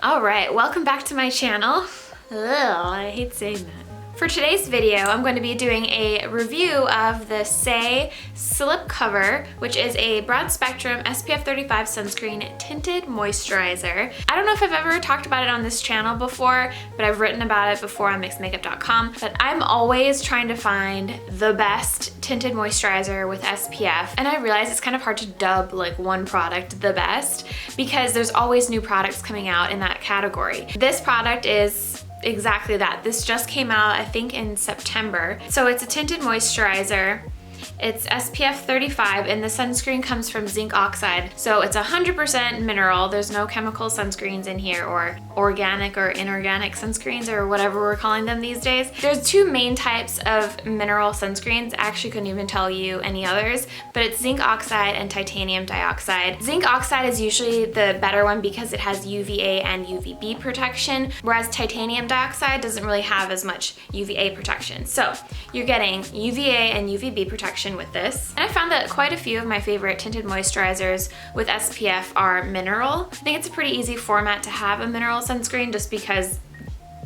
All right, welcome back to my channel. Ugh, I hate saying that. For today's video, I'm going to be doing a review of the Saie Slip Cover, which is a broad spectrum SPF 35 sunscreen tinted moisturizer. I don't know if I've ever talked about it on this channel before, but I've written about it before on mixedmakeup.com. But I'm always trying to find the best tinted moisturizer with SPF, and I realize it's kind of hard to dub like one product the best because there's always new products coming out in that category. This product is exactly that. This just came out, I think, in September. So it's a tinted moisturizer. It's SPF 35 and the sunscreen comes from zinc oxide. So it's 100% mineral. There's no chemical sunscreens in here or organic or inorganic sunscreens or whatever we're calling them these days. There's two main types of mineral sunscreens. I actually couldn't even tell you any others, but it's zinc oxide and titanium dioxide. Zinc oxide is usually the better one because it has UVA and UVB protection, whereas titanium dioxide doesn't really have as much UVA protection. So you're getting UVA and UVB protection with this. And I found that quite a few of my favorite tinted moisturizers with SPF are mineral. I think it's a pretty easy format to have a mineral sunscreen just because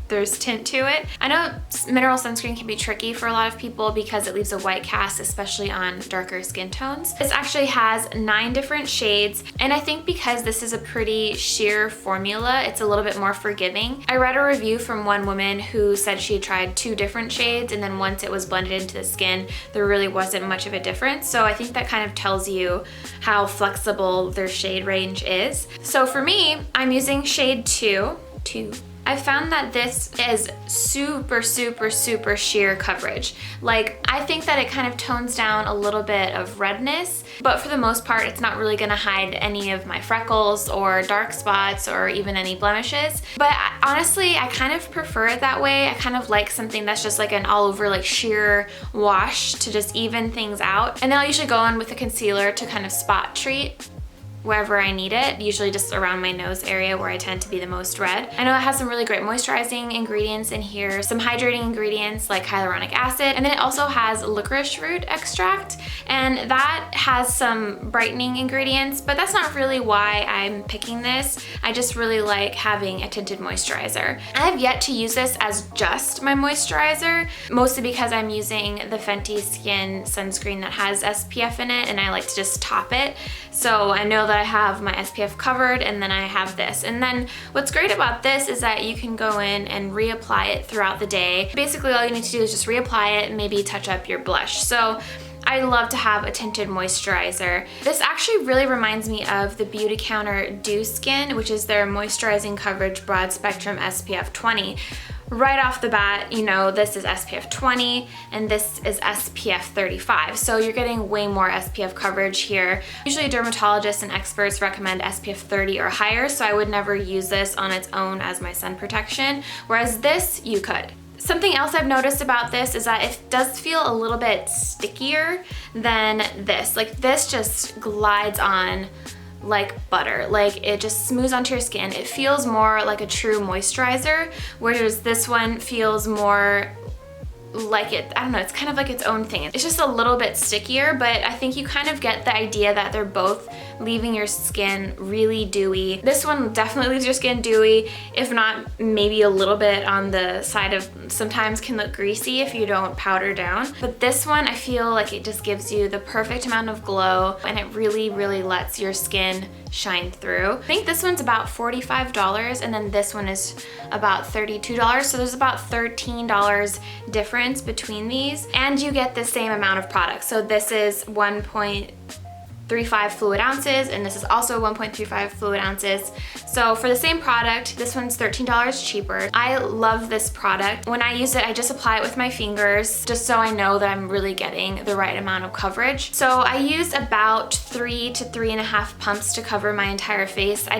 there's tint to it. I know mineral sunscreen can be tricky for a lot of people because it leaves a white cast, especially on darker skin tones. This actually has 9 different shades, and I think because this is a pretty sheer formula, it's a little bit more forgiving. I read a review from one woman who said she had tried 2 different shades, and then once it was blended into the skin, there really wasn't much of a difference. So I think that kind of tells you how flexible their shade range is. So for me, I'm using shade 2. I found that this is super sheer coverage. Like, I think that it kind of tones down a little bit of redness, but for the most part, it's not really gonna hide any of my freckles or dark spots or even any blemishes. But honestly, I kind of prefer it that way. I kind of like something that's just like an all over like sheer wash to just even things out. And then I'll usually go in with a concealer to kind of spot treat wherever I need it, usually just around my nose area where I tend to be the most red. I know it has some really great moisturizing ingredients in here, some hydrating ingredients like hyaluronic acid, and then it also has licorice root extract, and that has some brightening ingredients, but that's not really why I'm picking this. I just really like having a tinted moisturizer. I have yet to use this as just my moisturizer, mostly because I'm using the Fenty Skin sunscreen that has SPF in it, and I like to just top it. So I know that I have my SPF covered, and then I have this. And then what's great about this is that you can go in and reapply it throughout the day. Basically, all you need to do is just reapply it and maybe touch up your blush. So I love to have a tinted moisturizer. This actually really reminds me of the Beautycounter Dew Skin, which is their moisturizing coverage broad spectrum SPF 20. Right off the bat, you know, this is SPF 20 and this is SPF 35. So you're getting way more SPF coverage here. Usually dermatologists and experts recommend SPF 30 or higher, so I would never use this on its own as my sun protection, whereas this you could. Something else I've noticed about this is that it does feel a little bit stickier than this. Like, this just glides on like butter. Like, it just smooths onto your skin. It feels more like a true moisturizer, whereas this one feels more like it, I don't know, it's kind of like its own thing. It's just a little bit stickier, but I think you kind of get the idea that they're both leaving your skin really dewy. This one definitely leaves your skin dewy, if not maybe a little bit on the side of, sometimes can look greasy if you don't powder down. But this one, I feel like it just gives you the perfect amount of glow, and it really lets your skin shine through. I think this one's about $45, and then this one is about $32. So there's about $13 difference between these, and you get the same amount of product. So this is 1.35 fluid ounces, and this is also 1.35 fluid ounces. So for the same product, this one's $13 cheaper. I love this product. When I use it, I just apply it with my fingers, just so I know that I'm really getting the right amount of coverage. So I used about 3 to 3.5 pumps to cover my entire face. I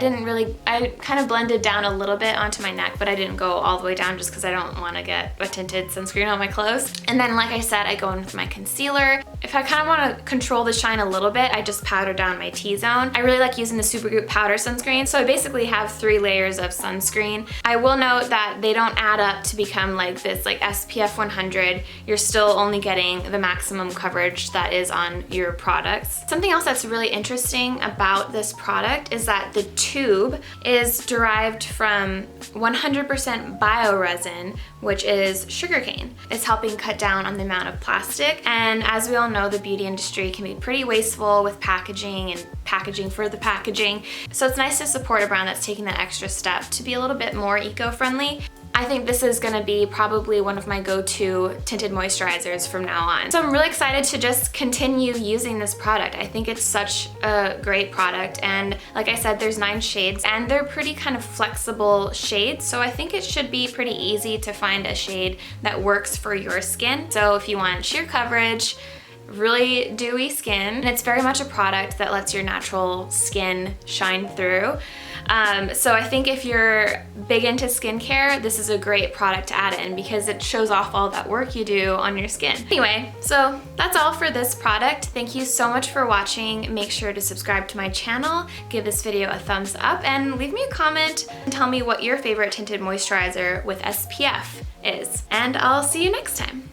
kind of blended down a little bit onto my neck, but I didn't go all the way down just because I don't want to get a tinted sunscreen on my clothes. And then, like I said, I go in with my concealer. if I kind of want to control the shine a little bit, I just powder down my T-zone. I really like using the Supergoop powder sunscreen, so I basically have 3 layers of sunscreen. I will note that they don't add up to become like this like SPF 100. You're still only getting the maximum coverage that is on your products. Something else that's really interesting about this product is that the tube is derived from 100% bioresin, which is sugarcane. It's helping cut down on the amount of plastic, and as we all know, the beauty industry can be pretty wasteful with packaging and packaging for the packaging. So it's nice to support a brand that's taking that extra step to be a little bit more eco-friendly. I think this is gonna be probably one of my go-to tinted moisturizers from now on. So I'm really excited to just continue using this product. I think it's such a great product, and like I said, there's 9 shades and they're pretty kind of flexible shades, so I think it should be pretty easy to find a shade that works for your skin. So if you want sheer coverage, really dewy skin, and it's very much a product that lets your natural skin shine through. So I think if you're big into skincare, this is a great product to add in because it shows off all that work you do on your skin. Anyway, so that's all for this product. Thank you so much for watching. Make sure to subscribe to my channel, give this video a thumbs up, and leave me a comment and tell me what your favorite tinted moisturizer with SPF is. And I'll see you next time.